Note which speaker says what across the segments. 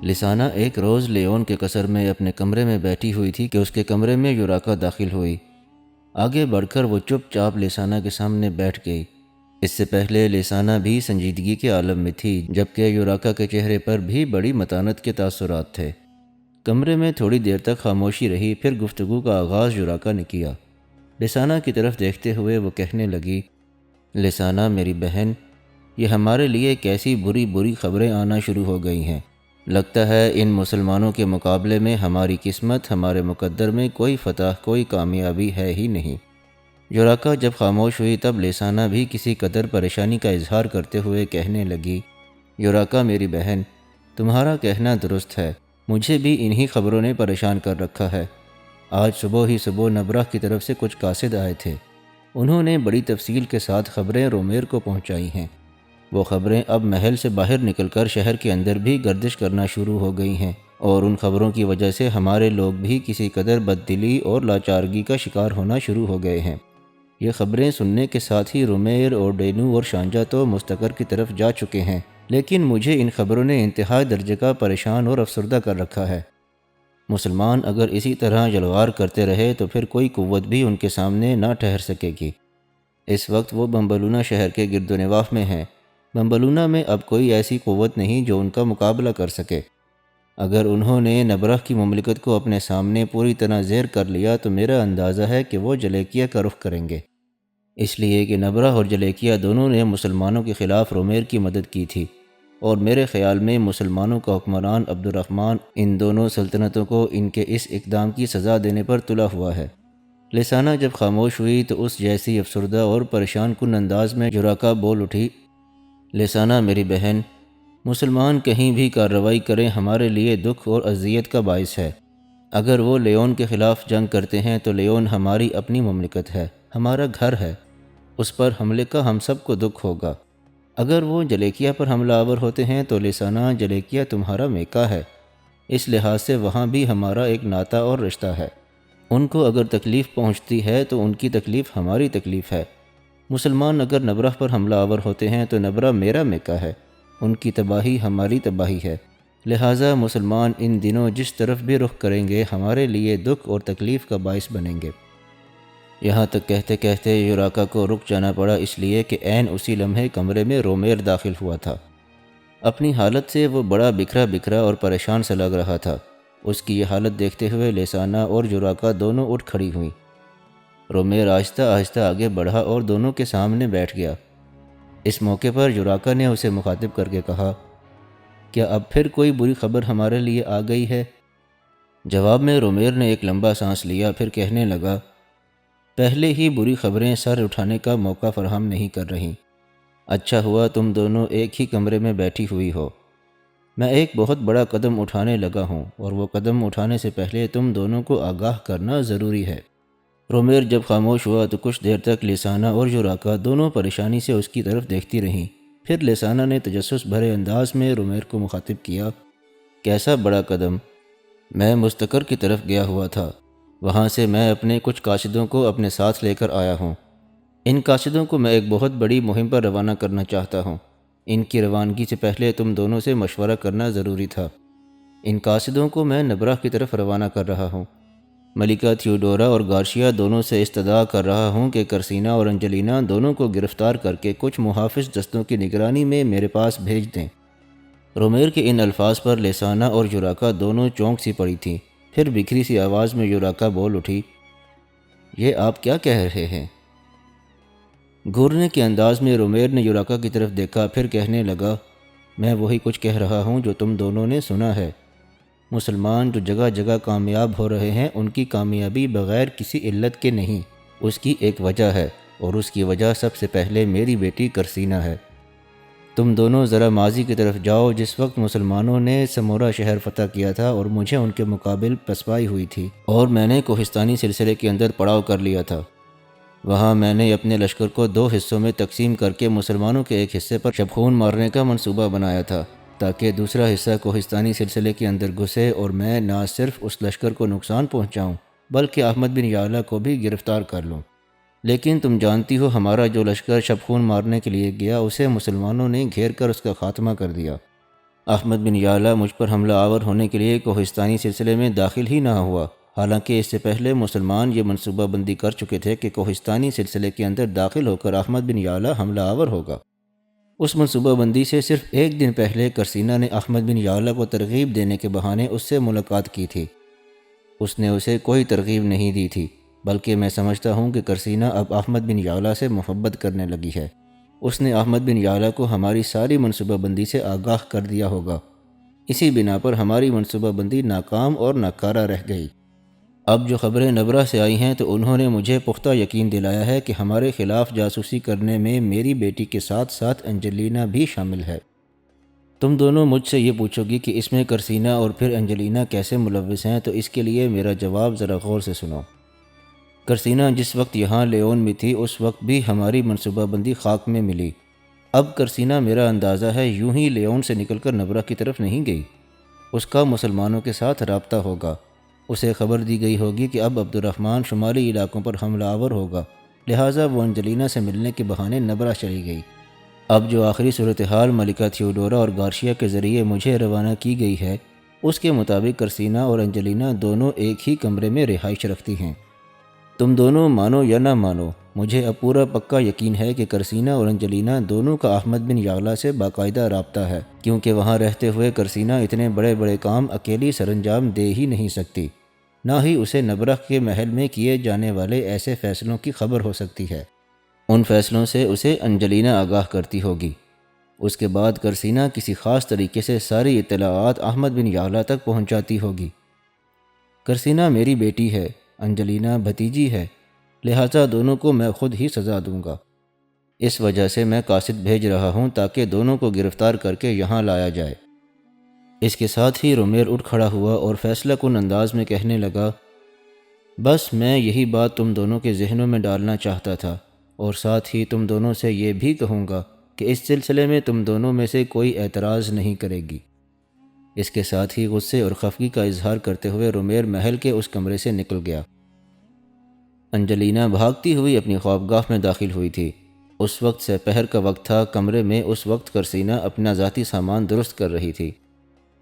Speaker 1: لسانہ ایک روز لیون کے قصر میں اپنے کمرے میں بیٹھی ہوئی تھی کہ اس کے کمرے میں یوراکا داخل ہوئی۔ آگے بڑھ کر وہ چپ چاپ لسانہ کے سامنے بیٹھ گئی۔ اس سے پہلے لسانہ بھی سنجیدگی کے عالم میں تھی، جبکہ یوراکا کے چہرے پر بھی بڑی متانت کے تاثرات تھے۔ کمرے میں تھوڑی دیر تک خاموشی رہی، پھر گفتگو کا آغاز یوراکا نے کیا۔ لسانہ کی طرف دیکھتے ہوئے وہ کہنے لگی، لسانہ میری بہن، یہ ہمارے لیے کیسی بری خبریں آنا شروع ہو گئی ہیں۔ لگتا ہے ان مسلمانوں کے مقابلے میں ہماری قسمت، ہمارے مقدر میں کوئی فتح، کوئی کامیابی ہے ہی نہیں۔ یوراکا جب خاموش ہوئی تب لسانہ بھی کسی قدر پریشانی کا اظہار کرتے ہوئے کہنے لگی، یوراکا میری بہن، تمہارا کہنا درست ہے، مجھے بھی انہی خبروں نے پریشان کر رکھا ہے۔ آج صبح ہی نبرہ کی طرف سے کچھ قاصد آئے تھے۔ انہوں نے بڑی تفصیل کے ساتھ خبریں رومیر کو پہنچائی ہیں۔ وہ خبریں اب محل سے باہر نکل کر شہر کے اندر بھی گردش کرنا شروع ہو گئی ہیں، اور ان خبروں کی وجہ سے ہمارے لوگ بھی کسی قدر بددلی اور لاچارگی کا شکار ہونا شروع ہو گئے ہیں۔ یہ خبریں سننے کے ساتھ ہی رومیر اور ڈینو اور شانجا تو مستقر کی طرف جا چکے ہیں، لیکن مجھے ان خبروں نے انتہائی درجے کا پریشان اور افسردہ کر رکھا ہے۔ مسلمان اگر اسی طرح جلوار کرتے رہے تو پھر کوئی قوت بھی ان کے سامنے نہ ٹھہر سکے گی۔ اس وقت وہ بمبلونا شہر کے گرد و نواح میں ہیں۔ بمبلونا میں اب کوئی ایسی قوت نہیں جو ان کا مقابلہ کر سکے۔ اگر انہوں نے نبرہ کی مملکت کو اپنے سامنے پوری طرح زیر کر لیا تو میرا اندازہ ہے کہ وہ جلیکیا کا رخ کریں گے، اس لیے کہ نبرہ اور جلیکیا دونوں نے مسلمانوں کے خلاف رومیر کی مدد کی تھی، اور میرے خیال میں مسلمانوں کا حکمران عبد الرحمن ان دونوں سلطنتوں کو ان کے اس اقدام کی سزا دینے پر تلا ہوا ہے۔ لسانہ جب خاموش ہوئی تو اس جیسی افسردہ اور پریشان کن انداز میں یوراکا بول اٹھی، لسانہ میری بہن، مسلمان کہیں بھی کارروائی کریں ہمارے لیے دکھ اور اذیت کا باعث ہے۔ اگر وہ لیون کے خلاف جنگ کرتے ہیں تو لیون ہماری اپنی مملکت ہے، ہمارا گھر ہے، اس پر حملے کا ہم سب کو دکھ ہوگا۔ اگر وہ جلیکیا پر حملہ آور ہوتے ہیں تو لسانہ جلیکیا تمہارا میکا ہے، اس لحاظ سے وہاں بھی ہمارا ایک ناتا اور رشتہ ہے۔ ان کو اگر تکلیف پہنچتی ہے تو ان کی تکلیف ہماری تکلیف ہے۔ مسلمان اگر نبرہ پر حملہ آور ہوتے ہیں تو نبرہ میرا میکا ہے، ان کی تباہی ہماری تباہی ہے۔ لہٰذا مسلمان ان دنوں جس طرف بھی رخ کریں گے ہمارے لیے دکھ اور تکلیف کا باعث بنیں گے۔ یہاں تک کہتے کہتے یوراکا کو رک جانا پڑا، اس لیے کہ عین اسی لمحے کمرے میں رومیر داخل ہوا تھا۔ اپنی حالت سے وہ بڑا بکھرا اور پریشان سا لگ رہا تھا۔ اس کی یہ حالت دیکھتے ہوئے لسانہ اور یوراکا دونوں اٹھ کھڑی ہوئیں۔ رومیر آہستہ آہستہ آگے بڑھا اور دونوں کے سامنے بیٹھ گیا۔ اس موقع پر یوراکا نے اسے مخاطب کر کے کہا، کیا اب پھر کوئی بری خبر ہمارے لیے آ گئی ہے؟ جواب میں رومیر نے ایک لمبا سانس لیا، پھر کہنے لگا، پہلے ہی بری خبریں سر اٹھانے کا موقع فراہم نہیں کر رہیں۔ اچھا ہوا تم دونوں ایک ہی کمرے میں بیٹھی ہوئی ہو۔ میں ایک بہت بڑا قدم اٹھانے لگا ہوں، اور وہ قدم اٹھانے سے پہلے تم دونوں کو آگاہ کرنا ضروری ہے۔ رومیر جب خاموش ہوا تو کچھ دیر تک لسانہ اور یوراکا دونوں پریشانی سے اس کی طرف دیکھتی رہیں۔ پھر لسانہ نے تجسس بھرے انداز میں رومیر کو مخاطب کیا، کیسا بڑا قدم؟ میں مستقر کی طرف گیا ہوا تھا، وہاں سے میں اپنے کچھ قاصدوں کو اپنے ساتھ لے کر آیا ہوں۔ ان قاصدوں کو میں ایک بہت بڑی مہم پر روانہ کرنا چاہتا ہوں۔ ان کی روانگی سے پہلے تم دونوں سے مشورہ کرنا ضروری تھا۔ ان قاصدوں کو میں نبرہ کی طرف روانہ کر رہا ہوں۔ ملکہ تھیوڈورا اور گارشیا دونوں سے استدعا کر رہا ہوں کہ کرسینا اور انجلینا دونوں کو گرفتار کر کے کچھ محافظ دستوں کی نگرانی میں میرے پاس بھیج دیں۔ رومیر کے ان الفاظ پر لسانہ اور یوراکا دونوں چونک سی پڑی تھیں۔ پھر بکھری سی آواز میں یوراکا بول اٹھی، یہ آپ کیا کہہ رہے ہیں؟ گھورنے کے انداز میں رومیر نے یوراکا کی طرف دیکھا، پھر کہنے لگا، میں وہی کچھ کہہ رہا ہوں جو تم دونوں نے سنا ہے۔ مسلمان جو جگہ جگہ کامیاب ہو رہے ہیں، ان کی کامیابی بغیر کسی علت کے نہیں، اس کی ایک وجہ ہے، اور اس کی وجہ سب سے پہلے میری بیٹی کرسینا ہے۔ تم دونوں ذرا ماضی کی طرف جاؤ، جس وقت مسلمانوں نے سمورا شہر فتح کیا تھا اور مجھے ان کے مقابل پسپائی ہوئی تھی، اور میں نے کوہستانی سلسلے کے اندر پڑاؤ کر لیا تھا۔ وہاں میں نے اپنے لشکر کو 2 حصوں میں تقسیم کر کے مسلمانوں کے ایک حصے پر شبخون مارنے کا منصوبہ بنایا تھا، تاکہ دوسرا حصہ کوہستانی سلسلے کے اندر گھسے اور میں نہ صرف اس لشکر کو نقصان پہنچاؤں بلکہ احمد بن یعلا کو بھی گرفتار کر لوں۔ لیکن تم جانتی ہو ہمارا جو لشکر شبخون مارنے کے لیے گیا، اسے مسلمانوں نے گھیر کر اس کا خاتمہ کر دیا۔ احمد بن یعلا مجھ پر حملہ آور ہونے کے لیے کوہستانی سلسلے میں داخل ہی نہ ہوا، حالانکہ اس سے پہلے مسلمان یہ منصوبہ بندی کر چکے تھے کہ کوہستانی سلسلے کے اندر داخل ہو کر احمد بن یعلا حملہ آور ہوگا۔ اس منصوبہ بندی سے صرف ایک دن پہلے کرسینہ نے احمد بن یعلا کو ترغیب دینے کے بہانے اس سے ملاقات کی تھی۔ اس نے اسے کوئی ترغیب نہیں دی تھی، بلکہ میں سمجھتا ہوں کہ کرسینہ اب احمد بن یعلا سے محبت کرنے لگی ہے۔ اس نے احمد بن یعلا کو ہماری ساری منصوبہ بندی سے آگاہ کر دیا ہوگا، اسی بنا پر ہماری منصوبہ بندی ناکام اور ناکارہ رہ گئی۔ اب جو خبریں نبرہ سے آئی ہیں تو انہوں نے مجھے پختہ یقین دلایا ہے کہ ہمارے خلاف جاسوسی کرنے میں میری بیٹی کے ساتھ ساتھ انجلینا بھی شامل ہے۔ تم دونوں مجھ سے یہ پوچھو گی کہ اس میں کرسینہ اور پھر انجلینا کیسے ملوث ہیں، تو اس کے لیے میرا جواب ذرا غور سے سنو۔ کرسینہ جس وقت یہاں لیون میں تھی اس وقت بھی ہماری منصوبہ بندی خاک میں ملی۔ اب کرسینہ میرا اندازہ ہے یوں ہی لیون سے نکل کر نبرہ کی طرف نہیں گئی، اس کا مسلمانوں کے ساتھ رابطہ ہوگا۔ اسے خبر دی گئی ہوگی کہ اب عبد الرحمن شمالی علاقوں پر حملہ آور ہوگا، لہٰذا وہ انجلینا سے ملنے کے بہانے نبرہ چلی گئی۔ اب جو آخری صورتحال ملکہ تھیوڈورا اور گارشیا کے ذریعے مجھے روانہ کی گئی ہے، اس کے مطابق کرسینہ اور انجلینا دونوں ایک ہی کمرے میں رہائش رکھتی ہیں۔ تم دونوں مانو یا نہ مانو، مجھے اب پورا پکا یقین ہے کہ کرسینہ اور انجلینا دونوں کا احمد بن یعلا سے باقاعدہ رابطہ ہے، کیونکہ وہاں رہتے ہوئے کرسینہ اتنے بڑے بڑے کام اکیلی سر انجام دے ہی نہیں سکتی، نہ ہی اسے نبرہ کے محل میں کیے جانے والے ایسے فیصلوں کی خبر ہو سکتی ہے۔ ان فیصلوں سے اسے انجلینا آگاہ کرتی ہوگی۔ اس کے بعد کرسینہ کسی خاص طریقے سے ساری اطلاعات احمد بن یعلا تک پہنچاتی ہوگی۔ کرسینہ میری بیٹی ہے، انجلینا بھتیجی ہے، لہٰذا دونوں کو میں خود ہی سزا دوں گا۔ اس وجہ سے میں قاصد بھیج رہا ہوں تاکہ دونوں کو گرفتار کر کے یہاں لایا جائے۔ اس کے ساتھ ہی رومیر اٹھ کھڑا ہوا اور فیصلہ کن انداز میں کہنے لگا، بس میں یہی بات تم دونوں کے ذہنوں میں ڈالنا چاہتا تھا، اور ساتھ ہی تم دونوں سے یہ بھی کہوں گا کہ اس سلسلے میں تم دونوں میں سے کوئی اعتراض نہیں کرے گی۔ اس کے ساتھ ہی غصے اور خفگی کا اظہار کرتے ہوئے رومیر محل کے اس کمرے سے نکل گیا۔ انجلینا بھاگتی ہوئی اپنی خوابگاہ میں داخل ہوئی تھی۔ اس وقت سپہر کا وقت تھا۔ کمرے میں اس وقت کرسینہ اپنا ذاتی سامان درست کر رہی تھی۔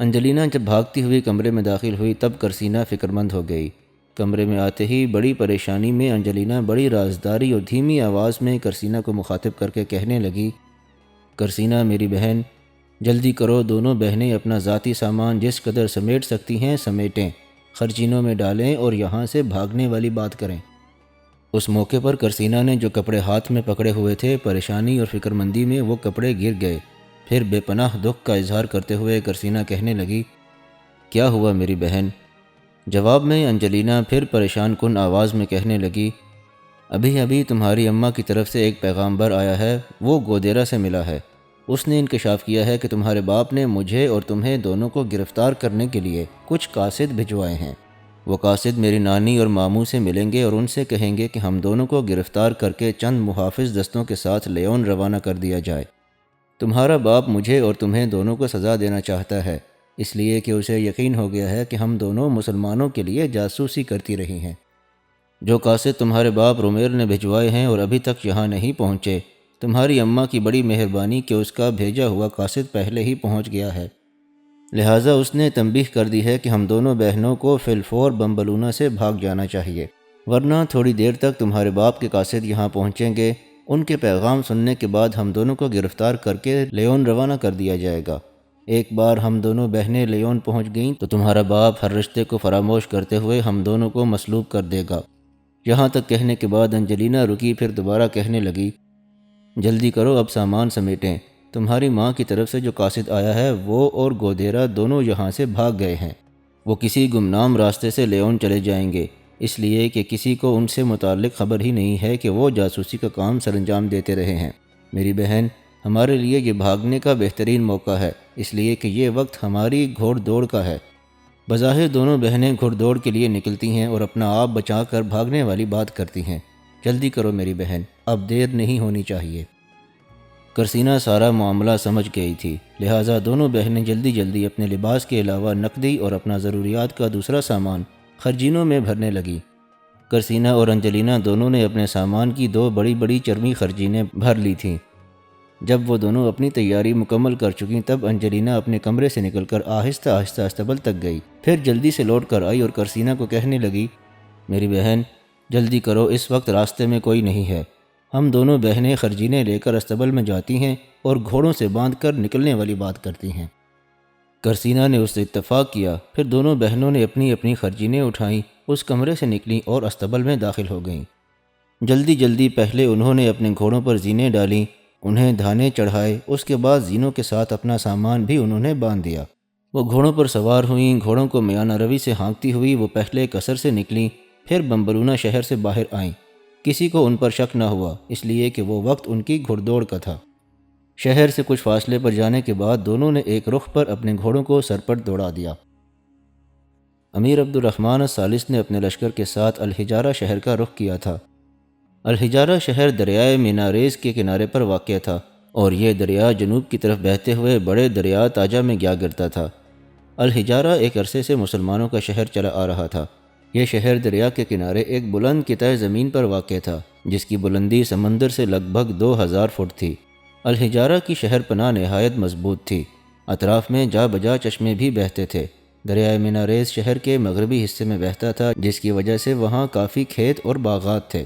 Speaker 1: انجلینا جب بھاگتی ہوئی کمرے میں داخل ہوئی تب کرسینہ فکرمند ہو گئی۔ کمرے میں آتے ہی بڑی پریشانی میں انجلینا بڑی رازداری اور دھیمی آواز میں کرسینہ کو مخاطب کر کے کہنے لگی، کرسینہ میری بہن، جلدی کرو، دونوں بہنیں اپنا ذاتی سامان جس قدر سمیٹ سکتی ہیں سمیٹیں، خرچینوں میں ڈالیں اور یہاں سے بھاگنے والی بات کریں۔ اس موقع پر کرسینہ نے جو کپڑے ہاتھ میں پکڑے ہوئے تھے، پریشانی اور فکرمندی میں وہ کپڑے گر گئے۔ پھر بے پناہ دکھ کا اظہار کرتے ہوئے کرسینہ کہنے لگی، کیا ہوا میری بہن؟ جواب میں انجلینا پھر پریشان کن آواز میں کہنے لگی، ابھی ابھی تمہاری اماں کی طرف سے ایک پیغامبر آیا ہے، وہ گودیرا سے ملا ہے۔ اس نے انکشاف کیا ہے کہ تمہارے باپ نے مجھے اور تمہیں دونوں کو گرفتار کرنے کے لیے کچھ قاصد بھجوائے ہیں۔ وہ قاصد میری نانی اور ماموں سے ملیں گے اور ان سے کہیں گے کہ ہم دونوں کو گرفتار کر کے چند محافظ دستوں کے ساتھ لیون روانہ کر دیا جائے۔ تمہارا باپ مجھے اور تمہیں دونوں کو سزا دینا چاہتا ہے، اس لیے کہ اسے یقین ہو گیا ہے کہ ہم دونوں مسلمانوں کے لیے جاسوسی کرتی رہی ہیں۔ جو قاصد تمہارے باپ رومیر نے بھجوائے ہیں اور ابھی تک یہاں نہیں پہنچے، تمہاری اماں کی بڑی مہربانی کہ اس کا بھیجا ہوا قاصد پہلے ہی پہنچ گیا ہے، لہٰذا اس نے تنبیہ کر دی ہے کہ ہم دونوں بہنوں کو فی الفور بمبلونا سے بھاگ جانا چاہیے، ورنہ تھوڑی دیر تک تمہارے باپ کے قاصد یہاں پہنچیں گے۔ ان کے پیغام سننے کے بعد ہم دونوں کو گرفتار کر کے لیون روانہ کر دیا جائے گا۔ ایک بار ہم دونوں بہنیں لیون پہنچ گئیں تو تمہارا باپ ہر رشتے کو فراموش کرتے ہوئے ہم دونوں کو مصلوب کر دے گا۔ یہاں تک کہنے کے بعد انجلینا رکی، پھر دوبارہ کہنے لگی، جلدی کرو، اب سامان سمیٹیں، تمہاری ماں کی طرف سے جو قاصد آیا ہے وہ اور گودیرا دونوں یہاں سے بھاگ گئے ہیں۔ وہ کسی گمنام راستے سے لیون چلے جائیں گے، اس لیے کہ کسی کو ان سے متعلق خبر ہی نہیں ہے کہ وہ جاسوسی کا کام سر انجام دیتے رہے ہیں۔ میری بہن، ہمارے لیے یہ بھاگنے کا بہترین موقع ہے، اس لیے کہ یہ وقت ہماری گھوڑ دوڑ کا ہے۔ بظاہر دونوں بہنیں گھوڑ دوڑ کے لیے نکلتی ہیں اور اپنا آپ بچا کر بھاگنے والی بات کرتی ہیں۔ جلدی کرو میری بہن، اب دیر نہیں ہونی چاہیے۔ کرسینہ سارا معاملہ سمجھ گئی تھی، لہٰذا دونوں بہنیں جلدی جلدی اپنے لباس کے علاوہ نقدی اور اپنا ضروریات کا دوسرا سامان خرجینوں میں بھرنے لگی۔ کرسینہ اور انجلینا دونوں نے اپنے سامان کی 2 بڑی بڑی چرمی خرجینیں بھر لی تھیں۔ جب وہ دونوں اپنی تیاری مکمل کر چکیں تب انجلینا اپنے کمرے سے نکل کر آہستہ آہستہ استبل تک گئی، پھر جلدی سے لوٹ کر آئی اور کرسینا کو کہنے لگی، میری بہن جلدی کرو، اس وقت راستے میں کوئی نہیں ہے۔ ہم دونوں بہنیں خرجینے لے کر استبل میں جاتی ہیں اور گھوڑوں سے باندھ کر نکلنے والی بات کرتی ہیں۔ کرسینا نے اس سے اتفاق کیا، پھر دونوں بہنوں نے اپنی اپنی خرجینیں اٹھائیں، اس کمرے سے نکلیں اور استبل میں داخل ہو گئیں۔ جلدی جلدی پہلے انہوں نے اپنے گھوڑوں پر زینے ڈالیں، انہیں دھانے چڑھائے، اس کے بعد زینوں کے ساتھ اپنا سامان بھی انہوں نے باندھ دیا۔ وہ گھوڑوں پر سوار ہوئیں، گھوڑوں کو میانہ روی سے ہانکتی ہوئی وہ پہلے قصر سے نکلیں، پھر بمبلونا شہر سے باہر آئیں۔ کسی کو ان پر شک نہ ہوا، اس لیے کہ وہ وقت ان کی گھڑ دوڑ کا تھا۔ شہر سے کچھ فاصلے پر جانے کے بعد دونوں نے ایک رخ پر اپنے گھوڑوں کو سرپٹ دوڑا دیا۔ امیر عبد الرحمن الثالث نے اپنے لشکر کے ساتھ الحجارہ شہر کا رخ کیا تھا۔ الحجارہ شہر دریائے میناریز کے کنارے پر واقع تھا اور یہ دریا جنوب کی طرف بہتے ہوئے بڑے دریا تاجہ میں گیا گرتا تھا۔ الحجارہ ایک عرصے سے مسلمانوں کا شہر چلا آ رہا تھا۔ یہ شہر دریا کے کنارے ایک بلند قطع زمین پر واقع تھا جس کی بلندی سمندر سے لگ بھگ 2000 فٹ تھی۔ الحجارہ کی شہر پناہ نہایت مضبوط تھی، اطراف میں جا بجا چشمے بھی بہتے تھے۔ دریائے میناریز شہر کے مغربی حصے میں بہتا تھا جس کی وجہ سے وہاں کافی کھیت اور باغات تھے۔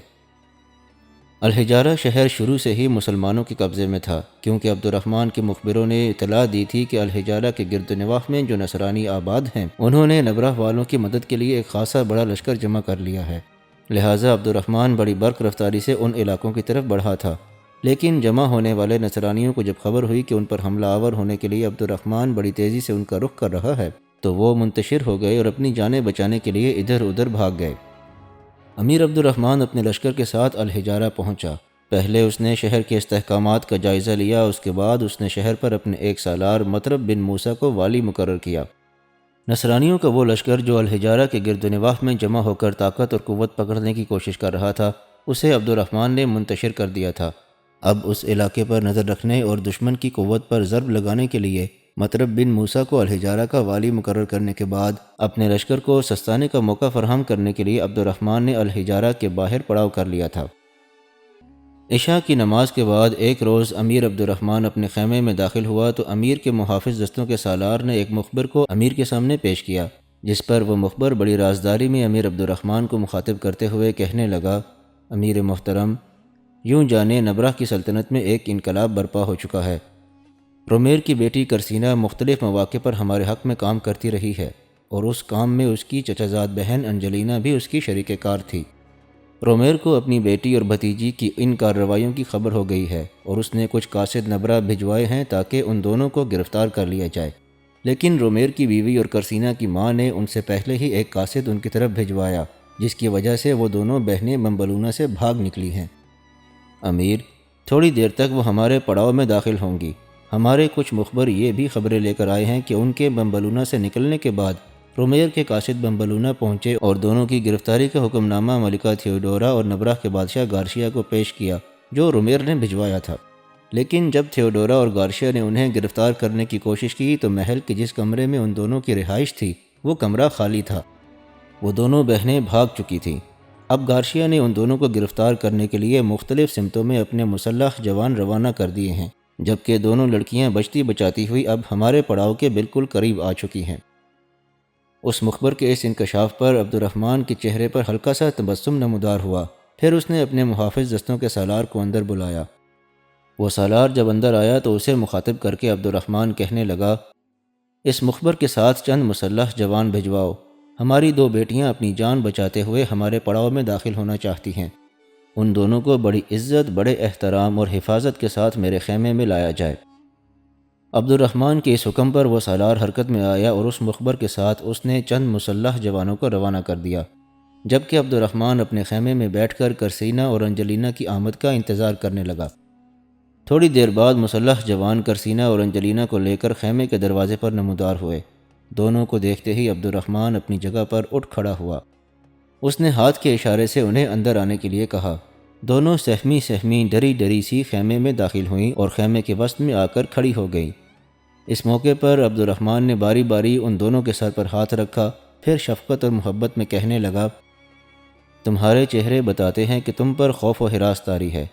Speaker 1: الحجارہ شہر شروع سے ہی مسلمانوں کے قبضے میں تھا، کیونکہ عبد الرحمن کے مخبروں نے اطلاع دی تھی کہ الحجارہ کے گرد و نواح میں جو نصرانی آباد ہیں انہوں نے نبرہ والوں کی مدد کے لیے ایک خاصا بڑا لشکر جمع کر لیا ہے۔ لہٰذا عبد الرحمن بڑی برق رفتاری سے ان علاقوں کی طرف بڑھا تھا، لیکن جمع ہونے والے نصرانیوں کو جب خبر ہوئی کہ ان پر حملہ آور ہونے کے لیے عبد الرحمن بڑی تیزی سے ان کا رخ کر رہا ہے تو وہ منتشر ہو گئے اور اپنی جانیں بچانے کے لیے ادھر ادھر بھاگ گئے۔ امیر عبد الرحمن اپنے لشکر کے ساتھ الحجارہ پہنچا۔ پہلے اس نے شہر کے استحکامات کا جائزہ لیا، اس کے بعد اس نے شہر پر اپنے ایک سالار مطرب بن موسیٰ کو والی مقرر کیا۔ نصرانیوں کا وہ لشکر جو الحجارہ کے گرد و نواح میں جمع ہو کر طاقت اور قوت پکڑنے کی کوشش کر رہا تھا، اسے عبد الرحمن نے منتشر کر دیا تھا۔ اب اس علاقے پر نظر رکھنے اور دشمن کی قوت پر ضرب لگانے کے لیے مطرب بن موسیٰ کو الحجارہ کا والی مقرر کرنے کے بعد اپنے لشکر کو سستانے کا موقع فراہم کرنے کے لیے عبد الرحمن نے الحجارہ کے باہر پڑاؤ کر لیا تھا۔ عشاء کی نماز کے بعد ایک روز امیر عبد الرحمن اپنے خیمے میں داخل ہوا تو امیر کے محافظ دستوں کے سالار نے ایک مخبر کو امیر کے سامنے پیش کیا، جس پر وہ مخبر بڑی رازداری میں امیر عبد الرحمن کو مخاطب کرتے ہوئے کہنے لگا، امیر محترم، یوں جانے نبرہ کی سلطنت میں ایک انقلاب برپا ہو چکا ہے۔ رومیر کی بیٹی کرسینا مختلف مواقع پر ہمارے حق میں کام کرتی رہی ہے اور اس کام میں اس کی چچا زاد بہن انجلینا بھی اس کی شریک کار تھی۔ رومیر کو اپنی بیٹی اور بھتیجی کی ان کارروائیوں کی خبر ہو گئی ہے اور اس نے کچھ قاصد نبرہ بھجوائے ہیں تاکہ ان دونوں کو گرفتار کر لیا جائے، لیکن رومیر کی بیوی اور کرسینا کی ماں نے ان سے پہلے ہی ایک قاصد ان کی طرف بھجوایا، جس کی وجہ سے وہ دونوں بہنیں بمبلونا سے بھاگ نکلی ہیں۔ امیر، تھوڑی دیر تک وہ ہمارے پڑاؤ میں داخل ہوں گی۔ ہمارے کچھ مخبر یہ بھی خبریں لے کر آئے ہیں کہ ان کے بمبلونا سے نکلنے کے بعد رومیر کے قاصد بمبلونا پہنچے اور دونوں کی گرفتاری کا حکم نامہ ملکہ تھیوڈورا اور نبرہ کے بادشاہ گارشیا کو پیش کیا جو رومیر نے بھجوایا تھا۔ لیکن جب تھیوڈورا اور گارشیا نے انہیں گرفتار کرنے کی کوشش کی تو محل کے جس کمرے میں ان دونوں کی رہائش تھی وہ کمرہ خالی تھا۔ وہ دونوں بہنیں بھاگ چکی تھیں۔ اب گارشیا نے ان دونوں کو گرفتار کرنے کے لیے مختلف سمتوں میں اپنے مسلح جوان روانہ کر دیے ہیں، جبکہ دونوں لڑکیاں بچتی بچاتی ہوئی اب ہمارے پڑاؤ کے بالکل قریب آ چکی ہیں۔ اس مخبر کے اس انکشاف پر عبد الرحمن کے چہرے پر ہلکا سا تبسم نمودار ہوا، پھر اس نے اپنے محافظ دستوں کے سالار کو اندر بلایا۔ وہ سالار جب اندر آیا تو اسے مخاطب کر کے عبد الرحمن کہنے لگا، اس مخبر کے ساتھ چند مسلح جوان بھجواؤ، ہماری دو بیٹیاں اپنی جان بچاتے ہوئے ہمارے پڑاؤ میں داخل ہونا چاہتی ہیں، ان دونوں کو بڑی عزت، بڑے احترام اور حفاظت کے ساتھ میرے خیمے میں لایا جائے۔ عبد الرحمن کے اس حکم پر وہ سالار حرکت میں آیا اور اس مخبر کے ساتھ اس نے چند مسلح جوانوں کو روانہ کر دیا، جبکہ عبد الرحمن اپنے خیمے میں بیٹھ کر کرسینا اور انجلینا کی آمد کا انتظار کرنے لگا۔ تھوڑی دیر بعد مسلح جوان کرسینا اور انجلینا کو لے کر خیمے کے دروازے پر نمودار ہوئے۔ دونوں کو دیکھتے ہی عبد الرحمن اپنی جگہ پر اٹھ کھڑا ہوا۔ اس نے ہاتھ کے اشارے سے انہیں اندر آنے کے لیے کہا۔ دونوں سہمی سہمی ڈری ڈری سی خیمے میں داخل ہوئیں اور خیمے کے وسط میں آ کر کھڑی ہو گئیں۔ اس موقع پر عبد الرحمن نے باری باری ان دونوں کے سر پر ہاتھ رکھا، پھر شفقت اور محبت میں کہنے لگا، تمہارے چہرے بتاتے ہیں کہ تم پر خوف و ہراس طاری ہے۔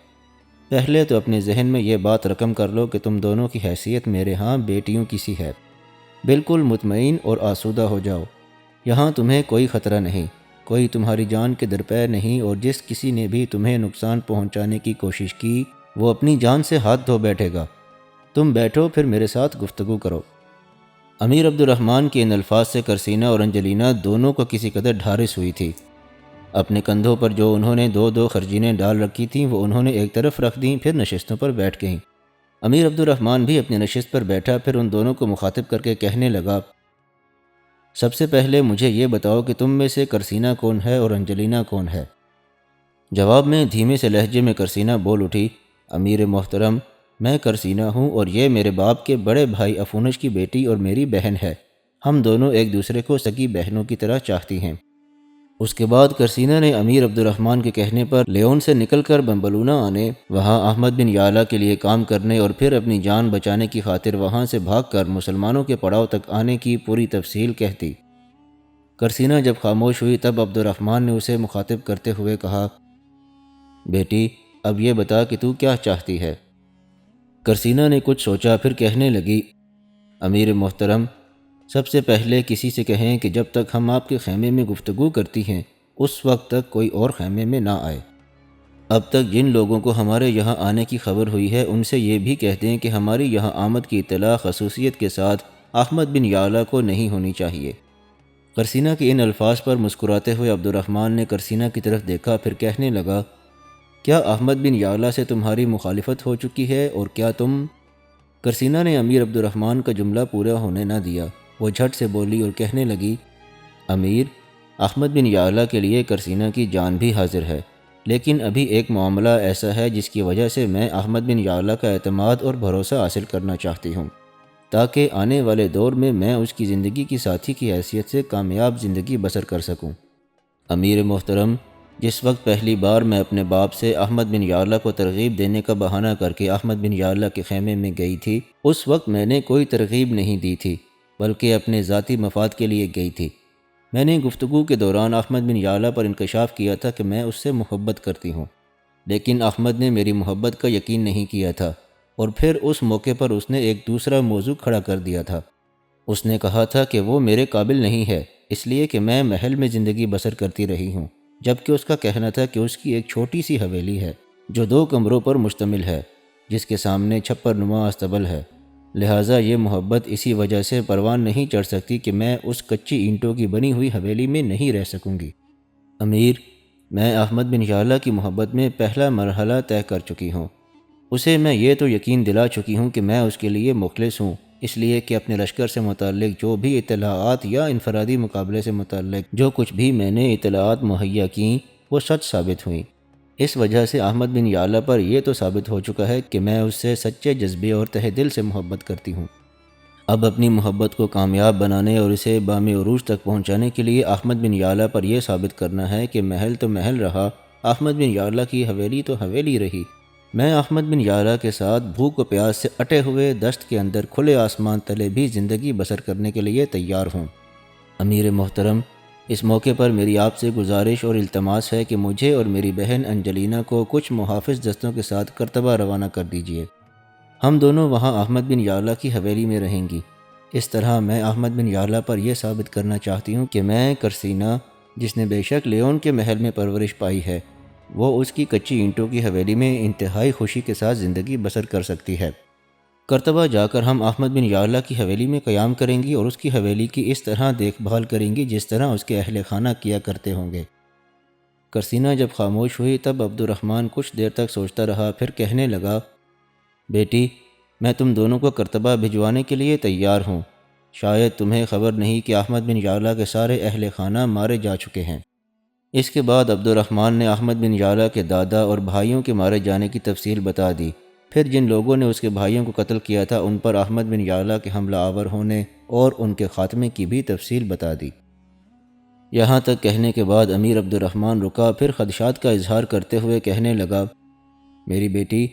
Speaker 1: پہلے تو اپنے ذہن میں یہ بات رقم کر لو کہ تم دونوں کی حیثیت میرے ہاں بیٹیوں کی سی ہے۔ بالکل مطمئن اور آسودہ ہو جاؤ، یہاں تمہیں کوئی خطرہ نہیں، کوئی تمہاری جان کے درپے نہیں، اور جس کسی نے بھی تمہیں نقصان پہنچانے کی کوشش کی وہ اپنی جان سے ہاتھ دھو بیٹھے گا۔ تم بیٹھو، پھر میرے ساتھ گفتگو کرو۔ امیر عبد الرحمن کے ان الفاظ سے کرسینا اور انجلینا دونوں کو کسی قدر ڈھارس ہوئی تھی۔ اپنے کندھوں پر جو انہوں نے دو دو خرجینیں ڈال رکھی تھیں وہ انہوں نے ایک طرف رکھ دیں، پھر نشستوں پر بیٹھ گئیں۔ امیر عبد الرحمن بھی اپنی نشست پر بیٹھا، پھر ان دونوں کو مخاطب کر کے کہنے لگا، سب سے پہلے مجھے یہ بتاؤ کہ تم میں سے کرسینا کون ہے اور انجلینا کون ہے؟ جواب میں دھیمے سے لہجے میں کرسینا بول اٹھی، امیر محترم، میں کرسینا ہوں اور یہ میرے باپ کے بڑے بھائی افونش کی بیٹی اور میری بہن ہے۔ ہم دونوں ایک دوسرے کو سگی بہنوں کی طرح چاہتی ہیں۔ اس کے بعد کرسینا نے امیر عبد الرحمن کے کہنے پر لیون سے نکل کر بمبلونا آنے، وہاں احمد بن یعلا کے لیے کام کرنے اور پھر اپنی جان بچانے کی خاطر وہاں سے بھاگ کر مسلمانوں کے پڑاؤ تک آنے کی پوری تفصیل کہتی۔ کرسینا جب خاموش ہوئی تب عبد الرحمن نے اسے مخاطب کرتے ہوئے کہا، بیٹی اب یہ بتا کہ تو کیا چاہتی ہے؟ کرسینا نے کچھ سوچا، پھر کہنے لگی، امیر محترم، سب سے پہلے کسی سے کہیں کہ جب تک ہم آپ کے خیمے میں گفتگو کرتی ہیں اس وقت تک کوئی اور خیمے میں نہ آئے۔ اب تک جن لوگوں کو ہمارے یہاں آنے کی خبر ہوئی ہے ان سے یہ بھی کہہ دیں کہ ہماری یہاں آمد کی اطلاع خصوصیت کے ساتھ احمد بن یعلا کو نہیں ہونی چاہیے۔ کرسینا کے ان الفاظ پر مسکراتے ہوئے عبد الرحمن نے کرسینا کی طرف دیکھا، پھر کہنے لگا، کیا احمد بن یعلا سے تمہاری مخالفت ہو چکی ہے اور کیا تم؟ کرسینا نے امیر عبد الرحمن کا جملہ پورا ہونے نہ دیا، وہ جھٹ سے بولی اور کہنے لگی، امیر، احمد بن یعلا کے لیے کرسینا کی جان بھی حاضر ہے، لیکن ابھی ایک معاملہ ایسا ہے جس کی وجہ سے میں احمد بن یعلا کا اعتماد اور بھروسہ حاصل کرنا چاہتی ہوں، تاکہ آنے والے دور میں اس کی زندگی کی ساتھی کی حیثیت سے کامیاب زندگی بسر کر سکوں۔ امیر محترم، جس وقت پہلی بار میں اپنے باپ سے احمد بن یعلا کو ترغیب دینے کا بہانہ کر کے احمد بن یعلا کے خیمے میں گئی تھی، اس وقت میں نے کوئی ترغیب نہیں دی تھی بلکہ اپنے ذاتی مفاد کے لیے گئی تھی۔ میں نے گفتگو کے دوران احمد بن یعلا پر انکشاف کیا تھا کہ میں اس سے محبت کرتی ہوں، لیکن احمد نے میری محبت کا یقین نہیں کیا تھا، اور پھر اس موقع پر اس نے ایک دوسرا موضوع کھڑا کر دیا تھا۔ اس نے کہا تھا کہ وہ میرے قابل نہیں ہے، اس لیے کہ میں محل میں زندگی بسر کرتی رہی ہوں، جبکہ اس کا کہنا تھا کہ اس کی ایک چھوٹی سی حویلی ہے جو 2 کمروں پر مشتمل ہے، جس کے سامنے چھپر نما استبل ہے، لہٰذا یہ محبت اسی وجہ سے پروان نہیں چڑھ سکتی کہ میں اس کچی اینٹوں کی بنی ہوئی حویلی میں نہیں رہ سکوں گی۔ امیر، میں احمد بن یعلا کی محبت میں پہلا مرحلہ طے کر چکی ہوں۔ اسے میں یہ تو یقین دلا چکی ہوں کہ میں اس کے لیے مخلص ہوں، اس لیے کہ اپنے لشکر سے متعلق جو بھی اطلاعات یا انفرادی مقابلے سے متعلق جو کچھ بھی میں نے اطلاعات مہیا کیں وہ سچ ثابت ہوئیں۔ اس وجہ سے احمد بن یعلا پر یہ تو ثابت ہو چکا ہے کہ میں اس سے سچے جذبے اور تہ دل سے محبت کرتی ہوں۔ اب اپنی محبت کو کامیاب بنانے اور اسے بام عروج تک پہنچانے کے لیے احمد بن یعلا پر یہ ثابت کرنا ہے کہ محل تو محل رہا، احمد بن یعلا کی حویلی تو حویلی رہی۔ میں احمد بن یعلا کے ساتھ بھوک و پیاس سے اٹے ہوئے دشت کے اندر کھلے آسمان تلے بھی زندگی بسر کرنے کے لیے تیار ہوں۔ امیر محترم، اس موقع پر میری آپ سے گزارش اور التماس ہے کہ مجھے اور میری بہن انجلینا کو کچھ محافظ دستوں کے ساتھ کرتبہ روانہ کر دیجیے۔ ہم دونوں وہاں احمد بن یعلا کی حویلی میں رہیں گی۔ اس طرح میں احمد بن یعلا پر یہ ثابت کرنا چاہتی ہوں کہ میں کرسینا، جس نے بے شک لیون کے محل میں پرورش پائی ہے، وہ اس کی کچی اینٹوں کی حویلی میں انتہائی خوشی کے ساتھ زندگی بسر کر سکتی ہے۔ کرتبہ جا کر ہم احمد بن یعلا کی حویلی میں قیام کریں گی اور اس کی حویلی کی اس طرح دیکھ بھال کریں گی جس طرح اس کے اہل خانہ کیا کرتے ہوں گے۔ کرسینا جب خاموش ہوئی تب عبد الرحمن کچھ دیر تک سوچتا رہا، پھر کہنے لگا، بیٹی، میں تم دونوں کو کرتبہ بھجوانے کے لیے تیار ہوں۔ شاید تمہیں خبر نہیں کہ احمد بن یعلا کے سارے اہل خانہ مارے جا چکے ہیں۔ اس کے بعد عبد الرحمن نے احمد بن یعلا کے دادا اور بھائیوں کے مارے جانے کی تفصیل بتا دی، پھر جن لوگوں نے اس کے بھائیوں کو قتل کیا تھا ان پر احمد بن یعلا کے حملہ آور ہونے اور ان کے خاتمے کی بھی تفصیل بتا دی۔ یہاں تک کہنے کے بعد امیر عبد الرحمن رکا، پھر خدشات کا اظہار کرتے ہوئے کہنے لگا، میری بیٹی،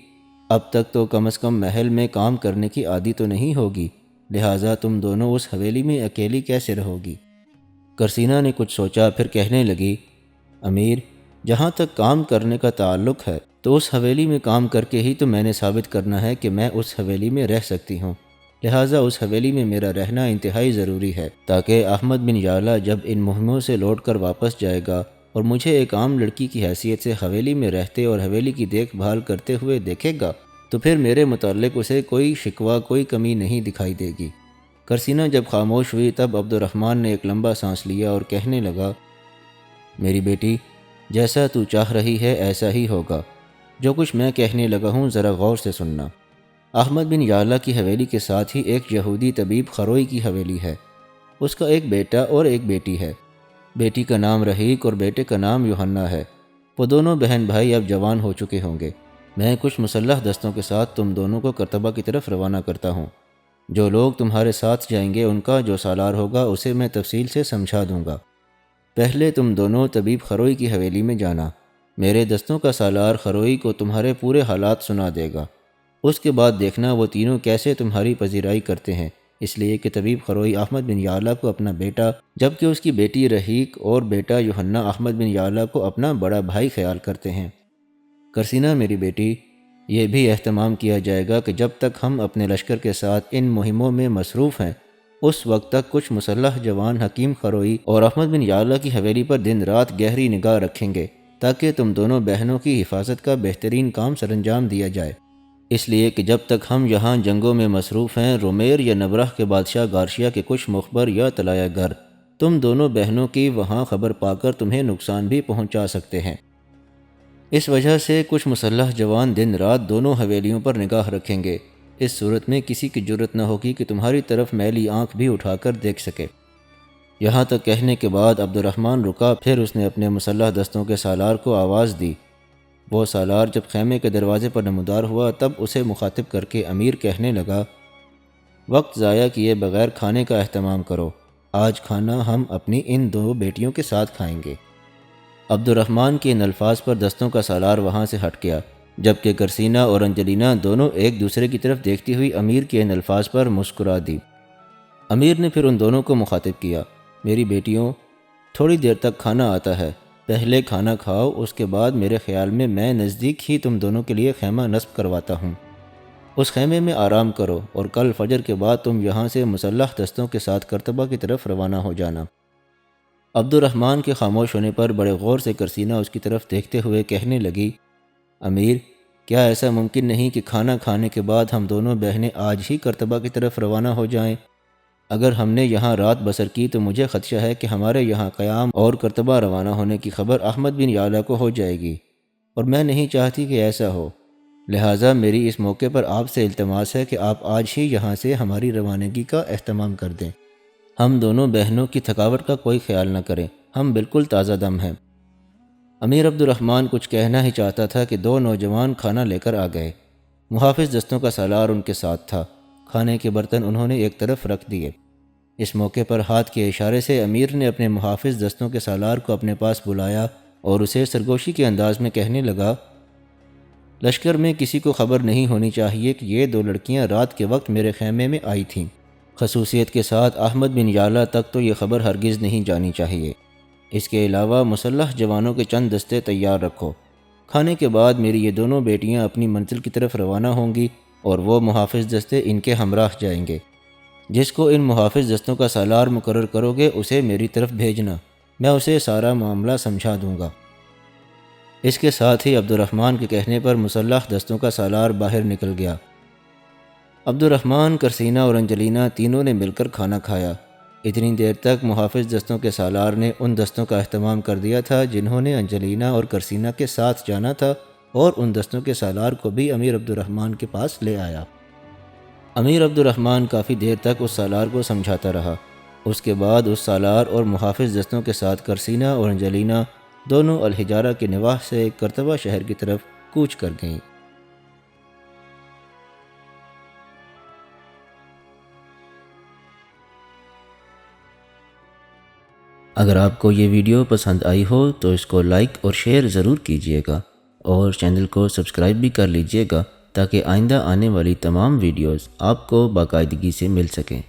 Speaker 1: اب تک تو کم از کم محل میں کام کرنے کی عادی تو نہیں ہوگی، لہٰذا تم دونوں اس حویلی میں اکیلی کیسے رہو گی؟ کرسینا نے کچھ سوچا، پھر کہنے لگی، امیر، جہاں تک کام کرنے کا تعلق ہے تو اس حویلی میں کام کر کے ہی تو میں نے ثابت کرنا ہے کہ میں اس حویلی میں رہ سکتی ہوں، لہٰذا اس حویلی میں میرا رہنا انتہائی ضروری ہے، تاکہ احمد بن یعلا جب ان مہموں سے لوٹ کر واپس جائے گا اور مجھے ایک عام لڑکی کی حیثیت سے حویلی میں رہتے اور حویلی کی دیکھ بھال کرتے ہوئے دیکھے گا تو پھر میرے متعلق اسے کوئی شکوہ، کوئی کمی نہیں دکھائی دے گی۔ کرسینہ جب خاموش ہوئی تب عبد الرحمن نے ایک لمبا سانس لیا اور کہنے لگا، میری بیٹی، جیسا تو چاہ رہی ہے ایسا ہی ہوگا۔ جو کچھ میں کہنے لگا ہوں ذرا غور سے سننا۔ احمد بن یعلا کی حویلی کے ساتھ ہی ایک یہودی طبیب خروئی کی حویلی ہے۔ اس کا ایک بیٹا اور ایک بیٹی ہے۔ بیٹی کا نام رحیق اور بیٹے کا نام یوحنا ہے۔ وہ دونوں بہن بھائی اب جوان ہو چکے ہوں گے۔ میں کچھ مسلح دستوں کے ساتھ تم دونوں کو کرتبہ کی طرف روانہ کرتا ہوں۔ جو لوگ تمہارے ساتھ جائیں گے ان کا جو سالار ہوگا اسے میں تفصیل سے سمجھا دوں گا۔ پہلے تم دونوں طبیب خروئی کی حویلی میں جانا۔ میرے دستوں کا سالار خروئی کو تمہارے پورے حالات سنا دے گا۔ اس کے بعد دیکھنا وہ تینوں کیسے تمہاری پذیرائی کرتے ہیں، اس لیے کہ طبیب خروئی احمد بن یعلا کو اپنا بیٹا، جبکہ اس کی بیٹی رحیق اور بیٹا یوحنا احمد بن یعلا کو اپنا بڑا بھائی خیال کرتے ہیں۔ کرسینہ میری بیٹی، یہ بھی اہتمام کیا جائے گا کہ جب تک ہم اپنے لشکر کے ساتھ ان مہموں میں مصروف ہیں اس وقت تک کچھ مسلح جوان حکیم خروئی اور احمد بن یعلا کی حویلی پر دن رات گہری نگاہ رکھیں گے تاکہ تم دونوں بہنوں کی حفاظت کا بہترین کام سر انجام دیا جائے، اس لیے کہ جب تک ہم یہاں جنگوں میں مصروف ہیں رومیر یا نبرہ کے بادشاہ گارشیا کے کچھ مخبر یا طلایہ گر تم دونوں بہنوں کی وہاں خبر پا کر تمہیں نقصان بھی پہنچا سکتے ہیں۔ اس وجہ سے کچھ مسلح جوان دن رات دونوں حویلیوں پر نگاہ رکھیں گے۔ اس صورت میں کسی کی جرت نہ ہوگی کہ تمہاری طرف میلی آنکھ بھی اٹھا کر دیکھ سکے۔ یہاں تک کہنے کے بعد عبد الرحمن رکا، پھر اس نے اپنے مسلح دستوں کے سالار کو آواز دی۔ وہ سالار جب خیمے کے دروازے پر نمودار ہوا تب اسے مخاطب کر کے امیر کہنے لگا، وقت ضائع کیے بغیر کھانے کا اہتمام کرو، آج کھانا ہم اپنی ان دو بیٹیوں کے ساتھ کھائیں گے۔ عبد الرحمن کے ان الفاظ پر دستوں کا سالار وہاں سے ہٹ گیا، جبکہ کرسینہ اور انجلینا دونوں ایک دوسرے کی طرف دیکھتی ہوئی امیر کے ان الفاظ پر مسکرا دی۔ امیر نے پھر ان دونوں کو مخاطب کیا، میری بیٹیوں، تھوڑی دیر تک کھانا آتا ہے، پہلے کھانا کھاؤ، اس کے بعد میرے خیال میں نزدیک ہی تم دونوں کے لیے خیمہ نصب کرواتا ہوں۔ اس خیمے میں آرام کرو اور کل فجر کے بعد تم یہاں سے مسلح دستوں کے ساتھ کرتبہ کی طرف روانہ ہو جانا۔ عبد الرحمن کے خاموش ہونے پر بڑے غور سے کرسینہ اس کی طرف دیکھتے ہوئے کہنے لگی، امیر، کیا ایسا ممکن نہیں کہ کھانا کھانے کے بعد ہم دونوں بہنیں آج ہی کرتبہ کی طرف روانہ ہو جائیں؟ اگر ہم نے یہاں رات بسر کی تو مجھے خدشہ ہے کہ ہمارے یہاں قیام اور کرتبہ روانہ ہونے کی خبر احمد بن یعلا کو ہو جائے گی، اور میں نہیں چاہتی کہ ایسا ہو، لہٰذا میری اس موقع پر آپ سے التماس ہے کہ آپ آج ہی یہاں سے ہماری روانگی کا اہتمام کر دیں۔ ہم دونوں بہنوں کی تھکاوٹ کا کوئی خیال نہ کریں، ہم بالکل تازہ دم ہیں۔ امیر عبد الرحمن کچھ کہنا ہی چاہتا تھا کہ دو نوجوان کھانا لے کر آ گئے۔ محافظ دستوں کا سالار ان کے ساتھ تھا۔ کھانے کے برتن انہوں نے ایک طرف رکھ دیے۔ اس موقع پر ہاتھ کے اشارے سے امیر نے اپنے محافظ دستوں کے سالار کو اپنے پاس بلایا اور اسے سرگوشی کے انداز میں کہنے لگا، لشکر میں کسی کو خبر نہیں ہونی چاہیے کہ یہ دو لڑکیاں رات کے وقت میرے خیمے میں آئی تھیں۔ خصوصیت کے ساتھ احمد بن یعلا تک تو یہ خبر ہرگز نہیں جانی چاہیے۔ اس کے علاوہ مسلح جوانوں کے چند دستے تیار رکھو۔ کھانے کے بعد میری یہ دونوں بیٹیاں اپنی منزل کی طرف روانہ ہوں گی اور وہ محافظ دستے ان کے ہمراہ جائیں گے۔ جس کو ان محافظ دستوں کا سالار مقرر کرو گے اسے میری طرف بھیجنا، میں اسے سارا معاملہ سمجھا دوں گا۔ اس کے ساتھ ہی عبد الرحمن کے کہنے پر مسلح دستوں کا سالار باہر نکل گیا۔ عبد الرحمن، کرسینہ اور انجلینا تینوں نے مل کر کھانا کھایا۔ اتنی دیر تک محافظ دستوں کے سالار نے ان دستوں کا اہتمام کر دیا تھا جنہوں نے انجلینا اور کرسینہ کے ساتھ جانا تھا، اور ان دستوں کے سالار کو بھی امیر عبد الرحمن کے پاس لے آیا۔ امیر عبد الرحمن کافی دیر تک اس سالار کو سمجھاتا رہا۔ اس کے بعد اس سالار اور محافظ دستوں کے ساتھ کرسینہ اور انجلینا دونوں الحجارہ کے نواح سے کرتبہ شہر کی طرف کوچ کر گئیں۔ اگر آپ کو یہ ویڈیو پسند آئی ہو تو اس کو لائک اور شیئر ضرور کیجیے گا، اور چینل کو سبسکرائب بھی کر لیجیے گا تاکہ آئندہ آنے والی تمام ویڈیوز آپ کو باقاعدگی سے مل سکیں۔